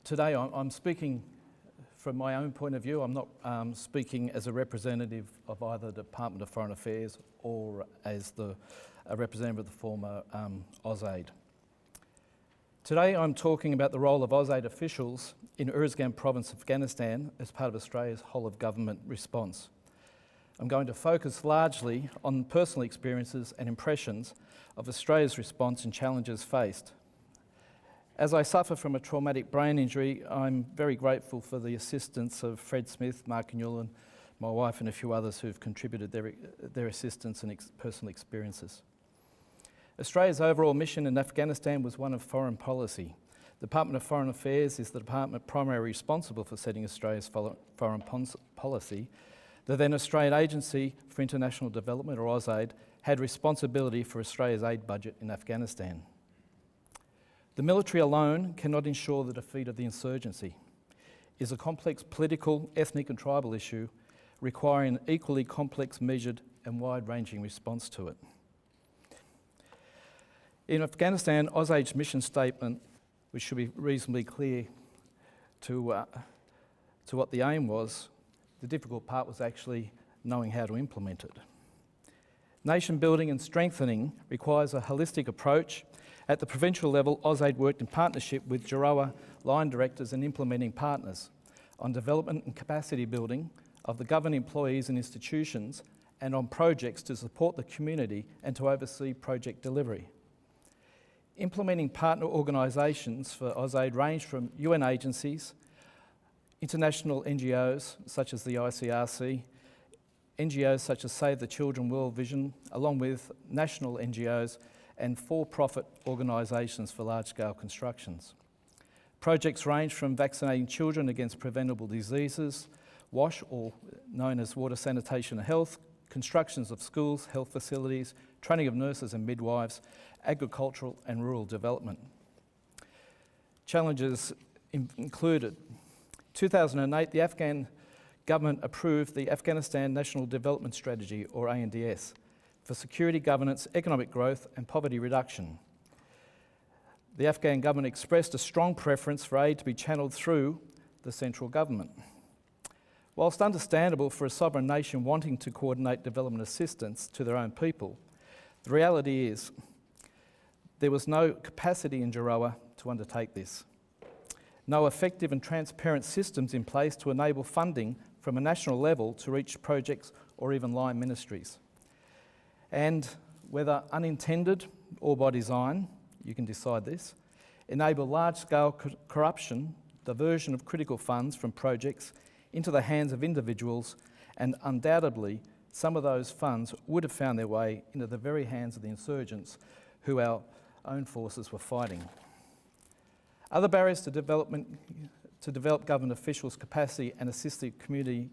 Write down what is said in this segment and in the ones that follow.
Today I'm speaking from my own point of view. I'm not speaking as a representative of either the Department of Foreign Affairs or as a representative of the former AusAID. Today I'm talking about the role of AusAID officials in Uruzgan province, Afghanistan, as part of Australia's whole-of-government response. I'm going to focus largely on personal experiences and impressions of Australia's response and challenges faced. As I suffer from a traumatic brain injury, I'm very grateful for the assistance of Fred Smith, Mark Newland, my wife and a few others who've contributed their assistance and personal experiences. Australia's overall mission in Afghanistan was one of foreign policy. The Department of Foreign Affairs is the department primarily responsible for setting Australia's foreign policy. The then Australian Agency for International Development, or AusAID, had responsibility for Australia's aid budget in Afghanistan. The military alone cannot ensure the defeat of the insurgency. It is a complex political, ethnic and tribal issue requiring an equally complex, measured and wide-ranging response to it. In Afghanistan, AusAID's mission statement, which should be reasonably clear to what the aim was, the difficult part was actually knowing how to implement it. Nation building and strengthening requires a holistic approach. At the provincial level, AusAID worked in partnership with Jarawa line directors and implementing partners on development and capacity building of the government employees and institutions and on projects to support the community and to oversee project delivery. Implementing partner organisations for AusAID range from UN agencies, international NGOs such as the ICRC, NGOs such as Save the Children World Vision, along with national NGOs and for-profit organisations for large-scale constructions. Projects range from vaccinating children against preventable diseases, WASH, or known as water, sanitation and health, constructions of schools, health facilities, training of nurses and midwives, agricultural and rural development. Challenges included 2008, the Afghan government approved the Afghanistan National Development Strategy, or ANDS, for security governance, economic growth and poverty reduction. The Afghan government expressed a strong preference for aid to be channelled through the central government. Whilst understandable for a sovereign nation wanting to coordinate development assistance to their own people, the reality is there was no capacity in Jarawa to undertake this. No effective and transparent systems in place to enable funding from a national level to reach projects or even line ministries. And whether unintended or by design, you can decide this, enable large-scale corruption, diversion of critical funds from projects into the hands of individuals, and undoubtedly some of those funds would have found their way into the very hands of the insurgents who our own forces were fighting. Other barriers to develop government officials' capacity and assist the community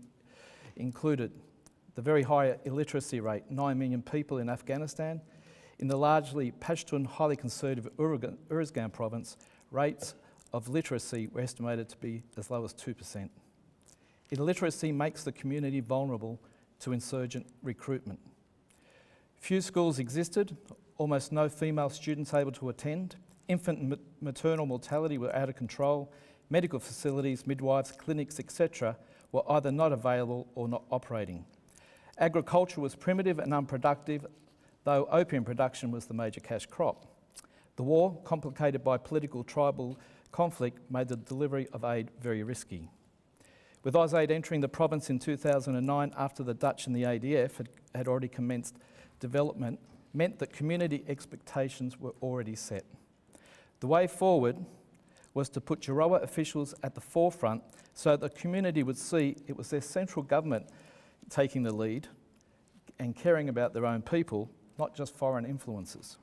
included the very high illiteracy rate, 9 million people in Afghanistan. In the largely Pashtun, highly conservative Uruzgan province, rates of literacy were estimated to be as low as 2%. Illiteracy makes the community vulnerable to insurgent recruitment. Few schools existed, almost no female students able to attend. Infant and maternal mortality were out of control. Medical facilities, midwives, clinics, etc. were either not available or not operating. Agriculture was primitive and unproductive, though opium production was the major cash crop. The war, complicated by political tribal conflict, made the delivery of aid very risky. With AusAID entering the province in 2009 after the Dutch and the ADF had already commenced development, meant that community expectations were already set. The way forward was to put Jarawa officials at the forefront so the community would see it was their central government taking the lead and caring about their own people, not just foreign influences.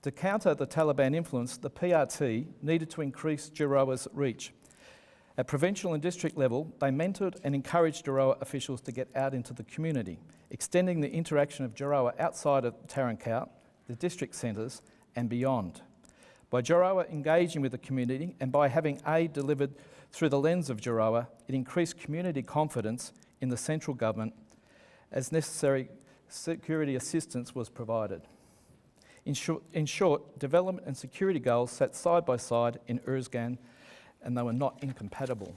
To counter the Taliban influence, the PRT needed to increase Jarawa's reach. At provincial and district level, they mentored and encouraged Jarawa officials to get out into the community, extending the interaction of Jarawa outside of Tarankout, the district centres and beyond. By Jarawa engaging with the community and by having aid delivered through the lens of Jarawa, it increased community confidence in the central government as necessary security assistance was provided. In short, development and security goals sat side by side in Uruzgan and they were not incompatible.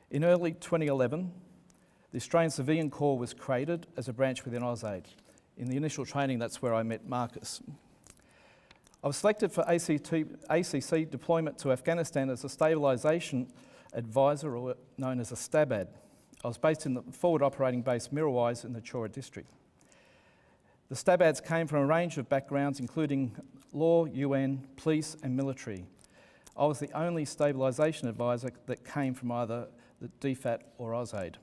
In early 2011, the Australian Civilian Corps was created as a branch within AusAID. In the initial training, that's where I met Marcus. I was selected for ACC deployment to Afghanistan as a Stabilisation Advisor, or known as a STABAD. I was based in the forward operating base Mirrorwise in the Chora district. The STABADs came from a range of backgrounds, including law, UN, police and military. I was the only stabilisation advisor that came from either the DFAT or AusAID.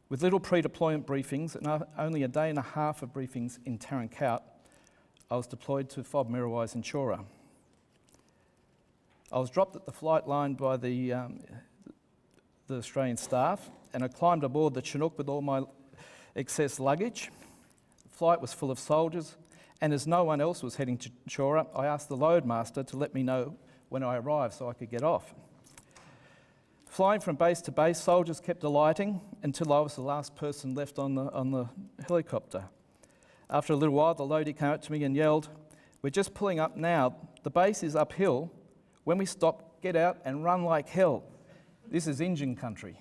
With little pre-deployment briefings and only a day and a half of briefings in Tarankout, I was deployed to FOB Mirrorwise in Chora. I was dropped at the flight line by the Australian staff, and I climbed aboard the Chinook with all my excess luggage. The flight was full of soldiers, and as no one else was heading to Chora, I asked the loadmaster to let me know when I arrived so I could get off. Flying from base to base, soldiers kept alighting until I was the last person left on the helicopter. After a little while, the loadie came up to me and yelled, "We're just pulling up now. The base is uphill. When we stop, get out and run like hell. This is Indian country."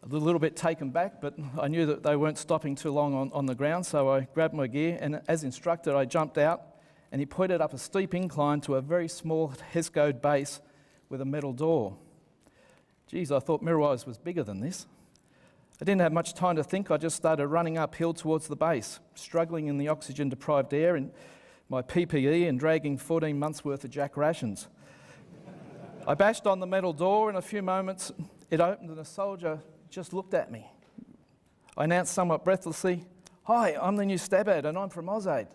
A little bit taken back, but I knew that they weren't stopping too long on the ground, so I grabbed my gear and as instructed, I jumped out and he pointed up a steep incline to a very small HESCO base with a metal door. Geez, I thought Mirrorwise was bigger than this. I didn't have much time to think. I just started running uphill towards the base, struggling in the oxygen-deprived air in my PPE and dragging 14 months' worth of Jack rations. I bashed on the metal door. In a few moments, it opened and a soldier just looked at me. I announced somewhat breathlessly, "Hi, I'm the new STABAD and I'm from AusAID."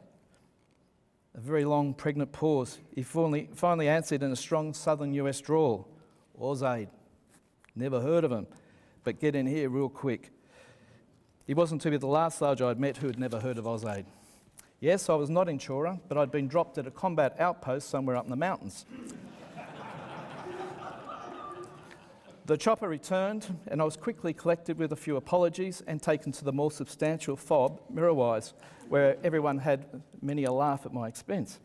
A very long, pregnant pause. He finally answered in a strong southern US drawl, "AusAID. Never heard of him, but get in here real quick." He wasn't to be the last soldier I'd met who had never heard of AusAID. Yes, I was not in Chora, but I'd been dropped at a combat outpost somewhere up in the mountains. The chopper returned, and I was quickly collected with a few apologies and taken to the more substantial FOB, Mirrorwise, where everyone had many a laugh at my expense.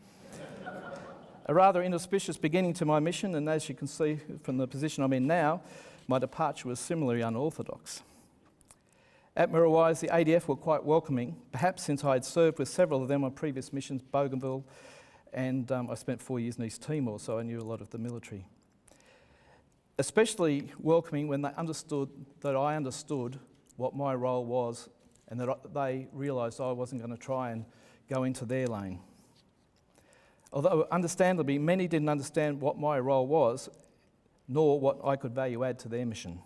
A rather inauspicious beginning to my mission, and as you can see from the position I'm in now, my departure was similarly unorthodox. At Mirrorwise, the ADF were quite welcoming, perhaps since I had served with several of them on previous missions, Bougainville, and I spent 4 years in East Timor, so I knew a lot of the military. Especially welcoming when they understood that I understood what my role was and that they realised I wasn't going to try and go into their lane. Although understandably many didn't understand what my role was, nor what I could value add to their mission.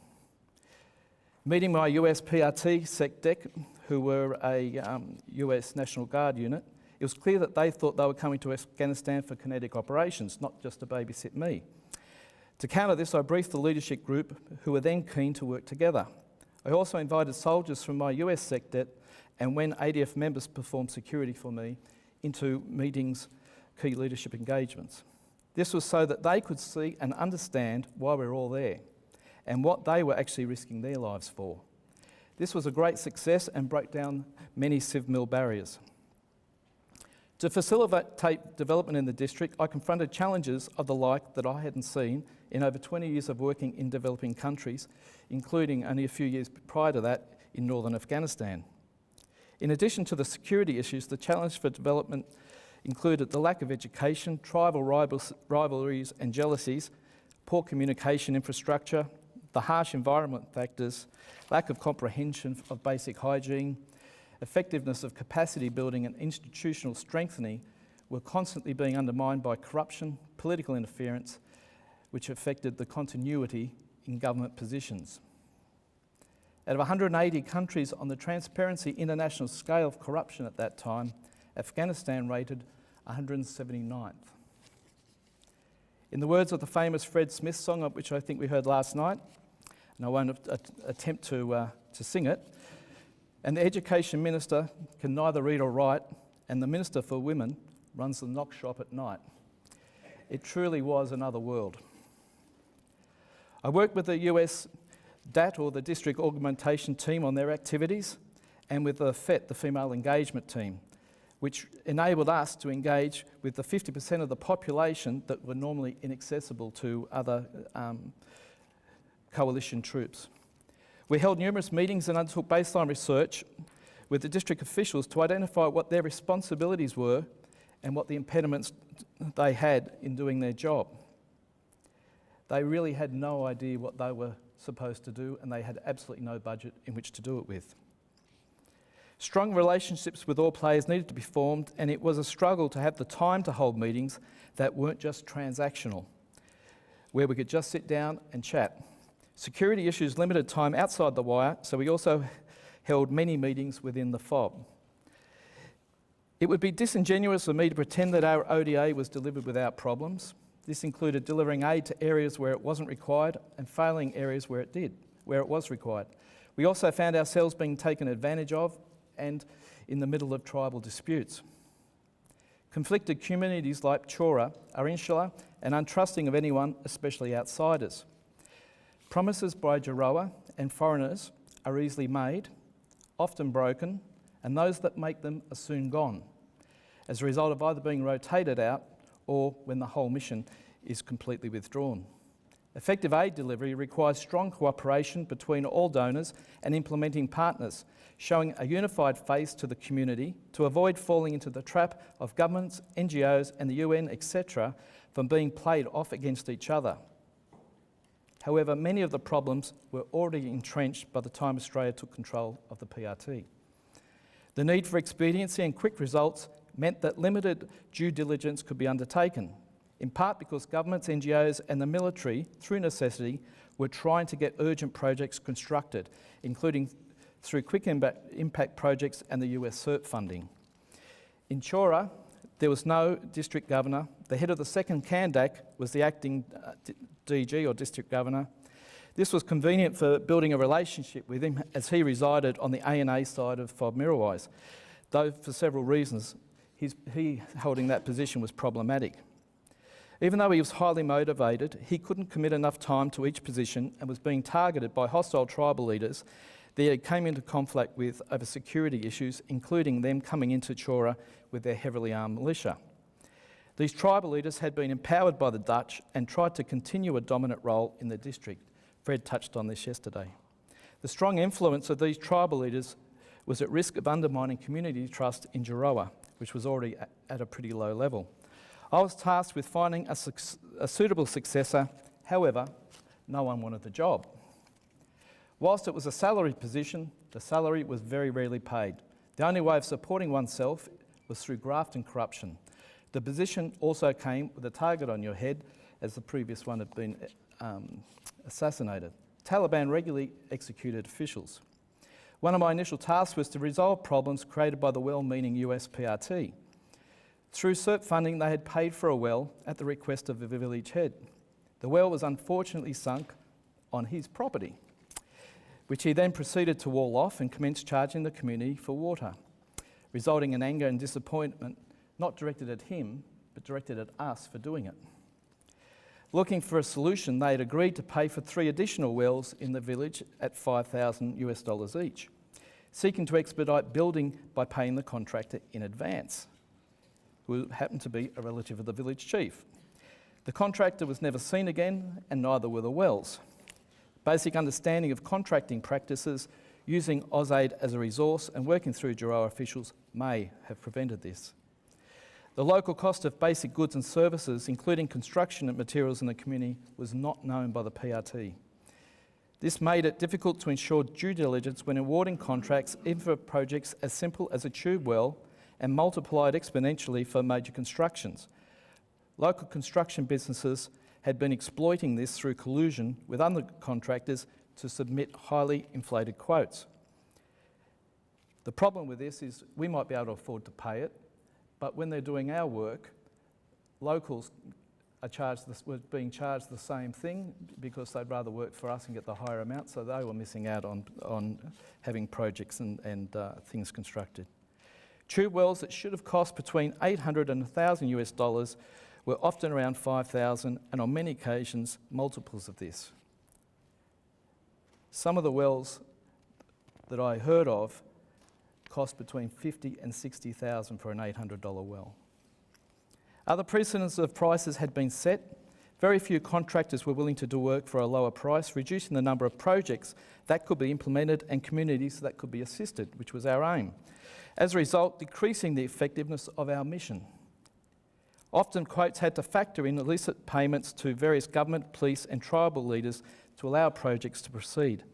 Meeting my US PRT SecDec, who were a US National Guard unit, it was clear that they thought they were coming to Afghanistan for kinetic operations, not just to babysit me. To counter this, I briefed the leadership group, who were then keen to work together. I also invited soldiers from my US SecDet, and when ADF members performed security for me, into meetings, key leadership engagements. This was so that they could see and understand why we're all there, and what they were actually risking their lives for. This was a great success and broke down many civ-mil barriers. To facilitate development in the district, I confronted challenges of the like that I hadn't seen in over 20 years of working in developing countries, including only a few years prior to that in northern Afghanistan. In addition to the security issues, the challenge for development included the lack of education, tribal rivalries and jealousies, poor communication infrastructure, the harsh environment factors, lack of comprehension of basic hygiene, effectiveness of capacity building and institutional strengthening were constantly being undermined by corruption, political interference, which affected the continuity in government positions. Out of 180 countries on the Transparency International scale of corruption at that time, Afghanistan rated 179th. In the words of the famous Fred Smith song, which I think we heard last night, and I won't attempt to sing it, and the Education Minister can neither read or write, and the Minister for Women runs the knock shop at night. It truly was another world. I worked with the US DAT, or the District Augmentation Team, on their activities, and with the FET, the Female Engagement Team. which enabled us to engage with the 50% of the population that were normally inaccessible to other coalition troops. We held numerous meetings and undertook baseline research with the district officials to identify what their responsibilities were and what the impediments they had in doing their job. They really had no idea what they were supposed to do, and they had absolutely no budget in which to do it with. Strong relationships with all players needed to be formed, and it was a struggle to have the time to hold meetings that weren't just transactional, where we could just sit down and chat. Security issues limited time outside the wire, so we also held many meetings within the FOB. It would be disingenuous of me to pretend that our ODA was delivered without problems. This included delivering aid to areas where it wasn't required and failing areas where it was required. We also found ourselves being taken advantage of and in the middle of tribal disputes. Conflicted communities like Chora are insular and untrusting of anyone, especially outsiders. Promises by Jaroa and foreigners are easily made, often broken, and those that make them are soon gone, as a result of either being rotated out or when the whole mission is completely withdrawn. Effective aid delivery requires strong cooperation between all donors and implementing partners, showing a unified face to the community to avoid falling into the trap of governments, NGOs and the UN, etc., from being played off against each other. However, many of the problems were already entrenched by the time Australia took control of the PRT. The need for expediency and quick results meant that limited due diligence could be undertaken, in part because governments, NGOs and the military, through necessity, were trying to get urgent projects constructed, including through quick impact projects and the US CERT funding. In Chora, there was no district governor. The head of the second Kandak was the acting DG or district governor. This was convenient for building a relationship with him as he resided on the ANA side of FOB Mirrorwise, though for several reasons he holding that position was problematic. Even though he was highly motivated, he couldn't commit enough time to each position and was being targeted by hostile tribal leaders that he came into conflict with over security issues, including them coming into Chora with their heavily armed militia. These tribal leaders had been empowered by the Dutch and tried to continue a dominant role in the district. Fred touched on this yesterday. The strong influence of these tribal leaders was at risk of undermining community trust in Jaroa, which was already at a pretty low level. I was tasked with finding a suitable successor. However, no one wanted the job. Whilst it was a salaried position, the salary was very rarely paid. The only way of supporting oneself was through graft and corruption. The position also came with a target on your head, as the previous one had been assassinated. Taliban regularly executed officials. One of my initial tasks was to resolve problems created by the well-meaning US PRT. Through CERT funding, they had paid for a well at the request of the village head. The well was unfortunately sunk on his property, which he then proceeded to wall off and commence charging the community for water, resulting in anger and disappointment, not directed at him, but directed at us for doing it. Looking for a solution, they had agreed to pay for 3 additional wells in the village at $5,000 each, seeking to expedite building by paying the contractor in advance, who happened to be a relative of the village chief. The contractor was never seen again, and neither were the wells. Basic understanding of contracting practices, using AusAID as a resource and working through Jaroa officials may have prevented this. The local cost of basic goods and services, including construction and materials in the community, was not known by the PRT. This made it difficult to ensure due diligence when awarding contracts, even for projects as simple as a tube well, and multiplied exponentially for major constructions. Local construction businesses had been exploiting this through collusion with other contractors to submit highly inflated quotes. The problem with this is we might be able to afford to pay it, but when they're doing our work, locals were being charged the same thing because they'd rather work for us and get the higher amount, so they were missing out on having projects and things constructed. Tube wells that should have cost between $800 and $1,000 were often around $5,000, and on many occasions, multiples of this. Some of the wells that I heard of cost between $50,000 and $60,000 for an $800 well. Other precedents of prices had been set. Very few contractors were willing to do work for a lower price, reducing the number of projects that could be implemented and communities that could be assisted, which was our aim. As a result, decreasing the effectiveness of our mission. Often quotes had to factor in illicit payments to various government, police and tribal leaders to allow projects to proceed.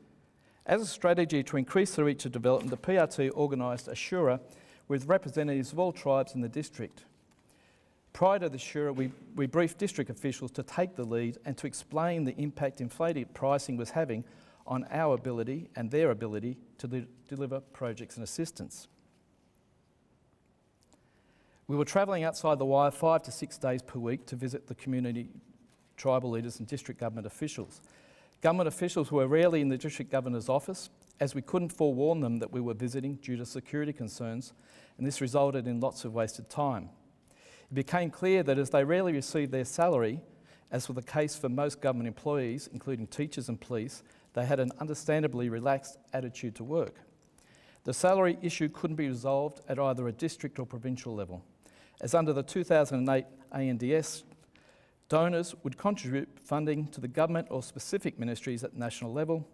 As a strategy to increase the reach of development, the PRT organised a Shura with representatives of all tribes in the district. Prior to the Shura, we briefed district officials to take the lead and to explain the impact inflated pricing was having on our ability and their ability to deliver projects and assistance. We were travelling outside the wire 5 to 6 days per week to visit the community, tribal leaders and district government officials. Government officials were rarely in the district governor's office, as we couldn't forewarn them that we were visiting due to security concerns, and this resulted in lots of wasted time. It became clear that as they rarely received their salary, as was the case for most government employees, including teachers and police, they had an understandably relaxed attitude to work. The salary issue couldn't be resolved at either a district or provincial level, as under the 2008 ANDS, donors would contribute funding to the government or specific ministries at national level.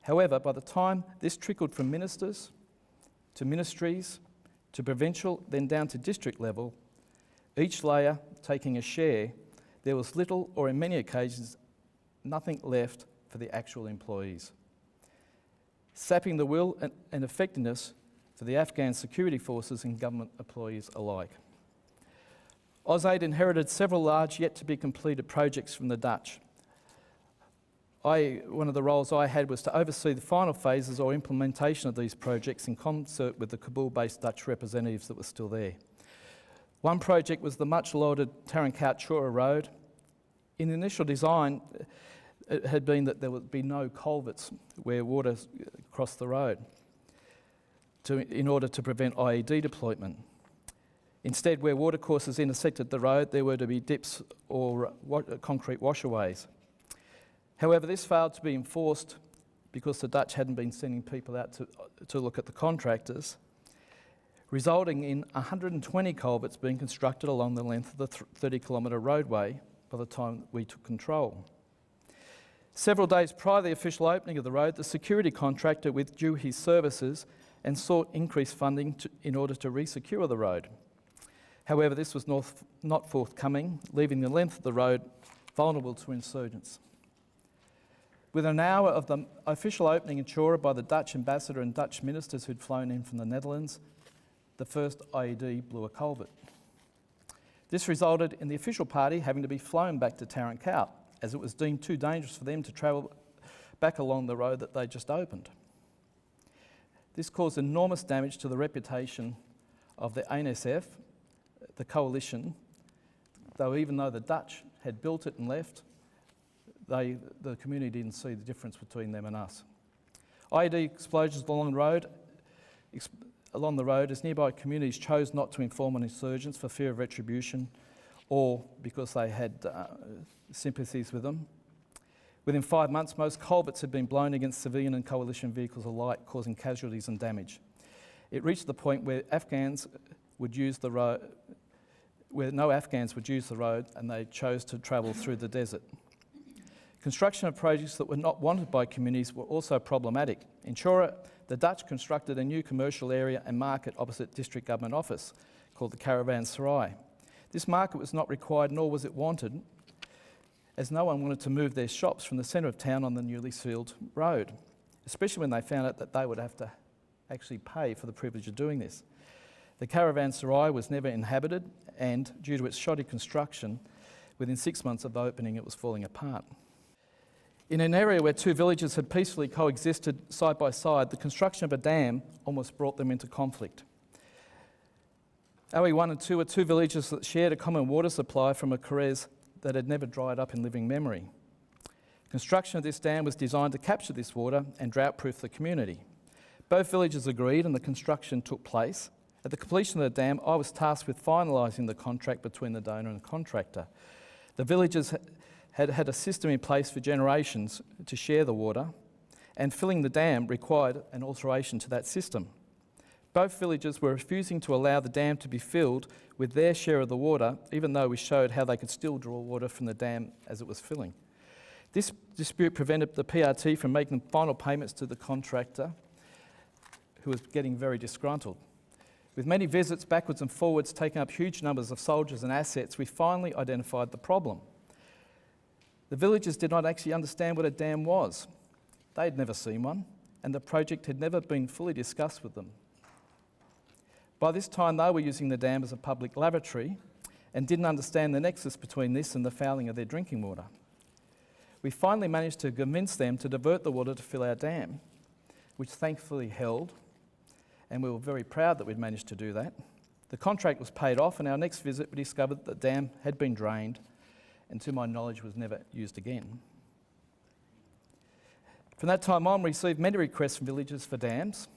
However, by the time this trickled from ministers to ministries to provincial, then down to district level, each layer taking a share, there was little, or in many occasions, nothing left for the actual employees, sapping the will and effectiveness for the Afghan security forces and government employees alike. AusAID inherited several large yet to be completed projects from the Dutch. One of the roles I had was to oversee the final phases or implementation of these projects in concert with the Kabul-based Dutch representatives that were still there. One project was the much lauded Tarankout-Chura Road. In the initial design, it had been that there would be no culverts where water crossed the road in order to prevent IED deployment. Instead, where watercourses intersected the road, there were to be dips or concrete washaways. However, this failed to be enforced because the Dutch hadn't been sending people out to look at the contractors, resulting in 120 culverts being constructed along the length of the 30-kilometre roadway by the time we took control. Several days prior to the official opening of the road, the security contractor withdrew his services and sought increased funding in order to re-secure the road. However, this was not forthcoming, leaving the length of the road vulnerable to insurgents. Within an hour of the official opening in Chura by the Dutch ambassador and Dutch ministers who'd flown in from the Netherlands, the first IED blew a culvert. This resulted in the official party having to be flown back to Tarankout, as it was deemed too dangerous for them to travel back along the road that they just opened. This caused enormous damage to the reputation of the ANSF, the coalition, though even though the Dutch had built it and left, the community didn't see the difference between them and us. IED explosions along the road as nearby communities chose not to inform on insurgents for fear of retribution or because they had sympathies with them. Within 5 months, most culverts had been blown against civilian and coalition vehicles alike, causing casualties and damage. It reached the point where Afghans would use the road, where no Afghans would use the road, and they chose to travel through the desert. Construction of projects that were not wanted by communities were also problematic. In Chura, the Dutch constructed a new commercial area and market opposite District Government Office called the Caravanserai. This market was not required, nor was it wanted, as no one wanted to move their shops from the centre of town on the newly sealed road, especially when they found out that they would have to actually pay for the privilege of doing this. The Caravanserai was never inhabited, and due to its shoddy construction, within 6 months of opening, it was falling apart. In an area where two villages had peacefully coexisted side by side, the construction of a dam almost brought them into conflict. OE1 and 2 were two villages that shared a common water supply from a Carez that had never dried up in living memory. Construction of this dam was designed to capture this water and drought-proof the community. Both villages agreed and the construction took place. At the completion of the dam, I was tasked with finalising the contract between the donor and the contractor. The villages had had a system in place for generations to share the water, and filling the dam required an alteration to that system. Both villages were refusing to allow the dam to be filled with their share of the water, even though we showed how they could still draw water from the dam as it was filling. This dispute prevented the PRT from making final payments to the contractor, who was getting very disgruntled. With many visits backwards and forwards taking up huge numbers of soldiers and assets, we finally identified the problem. The villagers did not actually understand what a dam was. They had never seen one, and the project had never been fully discussed with them. By this time, they were using the dam as a public lavatory and didn't understand the nexus between this and the fouling of their drinking water. We finally managed to convince them to divert the water to fill our dam, which thankfully held, and we were very proud that we'd managed to do that. The contract was paid off, and our next visit we discovered that the dam had been drained and, to my knowledge, was never used again. From that time on, we received many requests from villagers for dams,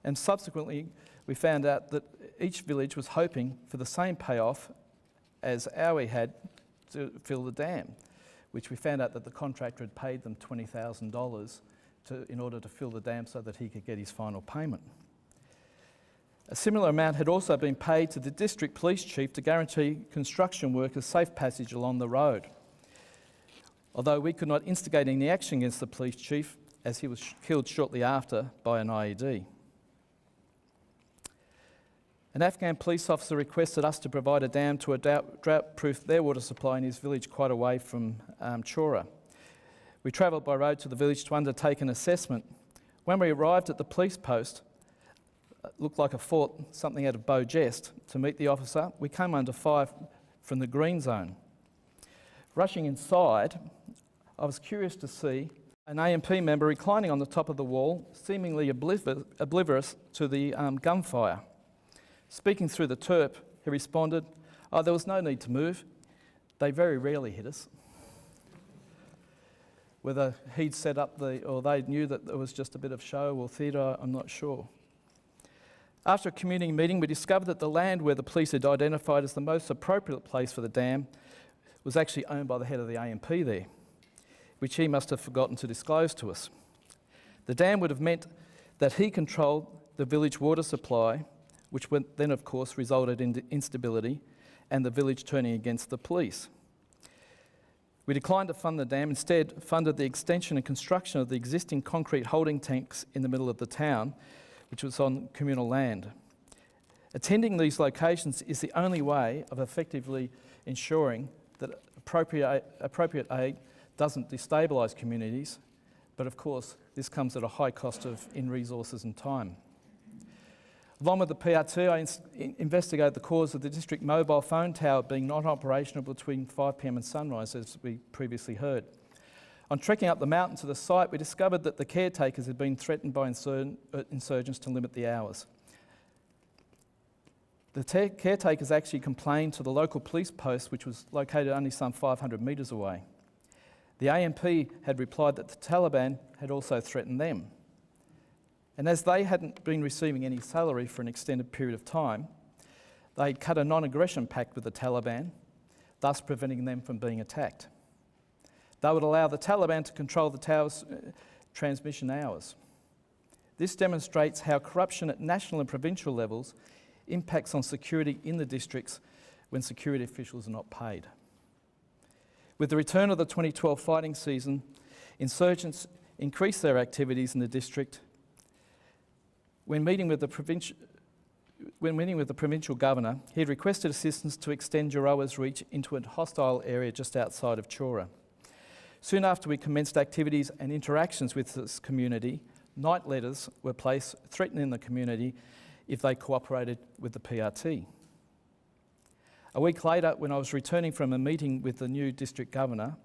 and subsequently we found out that each village was hoping for the same payoff as Aoi had to fill the dam, which we found out that the contractor had paid them $20,000 in order to fill the dam so that he could get his final payment. A similar amount had also been paid to the district police chief to guarantee construction workers safe passage along the road. Although we could not instigate any action against the police chief, as he was killed shortly after by an IED. An Afghan police officer requested us to provide a dam to drought-proof their water supply in his village quite away from Chora. We travelled by road to the village to undertake an assessment. When we arrived at the police post, it looked like a fort, something out of Beau Geste, to meet the officer. We came under fire from the green zone. Rushing inside, I was curious to see an AMP member reclining on the top of the wall, seemingly oblivious to the gunfire. Speaking through the terp, he responded, "Oh, there was no need to move. They very rarely hit us." Whether he'd set up or they knew that it was just a bit of show or theatre, I'm not sure. After a community meeting, we discovered that the land where the police had identified as the most appropriate place for the dam was actually owned by the head of the AMP there, which he must have forgotten to disclose to us. The dam would have meant that he controlled the village water supply, which then, of course, resulted in instability and the village turning against the police. We declined to fund the dam, instead funded the extension and construction of the existing concrete holding tanks in the middle of the town, which was on communal land. Attending these locations is the only way of effectively ensuring that appropriate aid doesn't destabilise communities, but of course this comes at a high cost in resources and time. Along with the PRT, I investigated the cause of the district mobile phone tower being not operational between 5 p.m. and sunrise, as we previously heard. On trekking up the mountain to the site, we discovered that the caretakers had been threatened by insurgents to limit the hours. The caretakers actually complained to the local police post, which was located only some 500 metres away. The AMP had replied that the Taliban had also threatened them. And as they hadn't been receiving any salary for an extended period of time, they'd cut a non-aggression pact with the Taliban, thus preventing them from being attacked. They would allow the Taliban to control the tower's transmission hours. This demonstrates how corruption at national and provincial levels impacts on security in the districts when security officials are not paid. With the return of the 2012 fighting season, insurgents increased their activities in the district. When meeting with the provincial governor, he had requested assistance to extend Jarawa's reach into a hostile area just outside of Chora. Soon after we commenced activities and interactions with this community, night letters were placed threatening the community if they cooperated with the PRT. A week later, when I was returning from a meeting with the new district governor,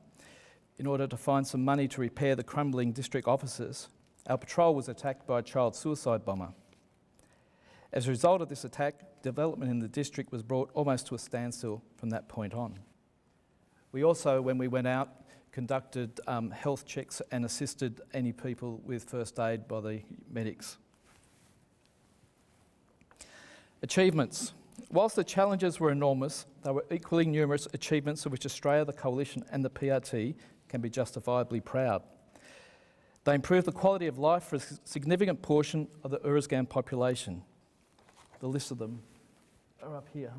in order to find some money to repair the crumbling district offices, our patrol was attacked by a child suicide bomber. As a result of this attack, development in the district was brought almost to a standstill from that point on. We also, when we went out, conducted health checks and assisted any people with first aid by the medics. Achievements. Whilst the challenges were enormous, there were equally numerous achievements of which Australia, the Coalition and the PRT can be justifiably proud. They improved the quality of life for a significant portion of the Uruzgan population. the list of them are up here.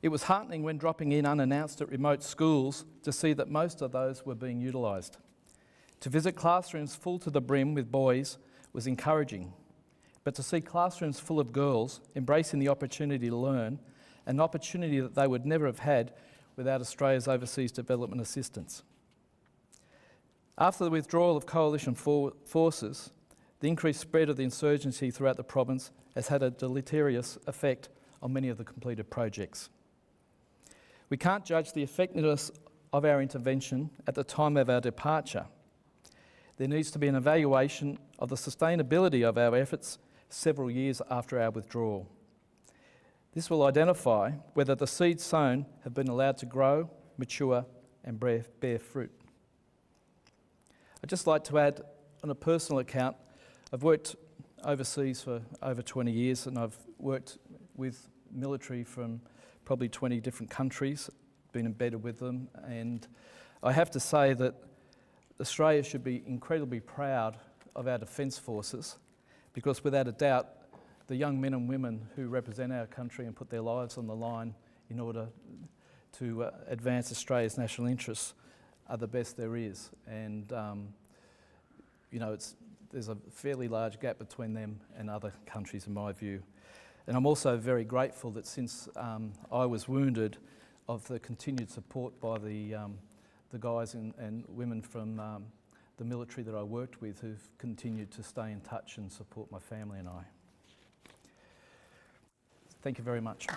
It was heartening when dropping in unannounced at remote schools to see that most of those were being utilised. To visit classrooms full to the brim with boys was encouraging, but to see classrooms full of girls embracing the opportunity to learn, an opportunity that they would never have had without Australia's overseas development assistance. After the withdrawal of coalition forces, the increased spread of the insurgency throughout the province has had a deleterious effect on many of the completed projects. We can't judge the effectiveness of our intervention at the time of our departure. There needs to be an evaluation of the sustainability of our efforts several years after our withdrawal. This will identify whether the seeds sown have been allowed to grow, mature and bear fruit. I'd just like to add, on a personal account, I've worked overseas for over 20 years and I've worked with military from probably 20 different countries, been embedded with them, and I have to say that Australia should be incredibly proud of our Defence Forces, because without a doubt, the young men and women who represent our country and put their lives on the line in order to advance Australia's national interests are the best there is. And you know, there's a fairly large gap between them and other countries in my view. And I'm also very grateful that since I was wounded, of the continued support by the guys and women from the military that I worked with, who've continued to stay in touch and support my family and I. Thank you very much.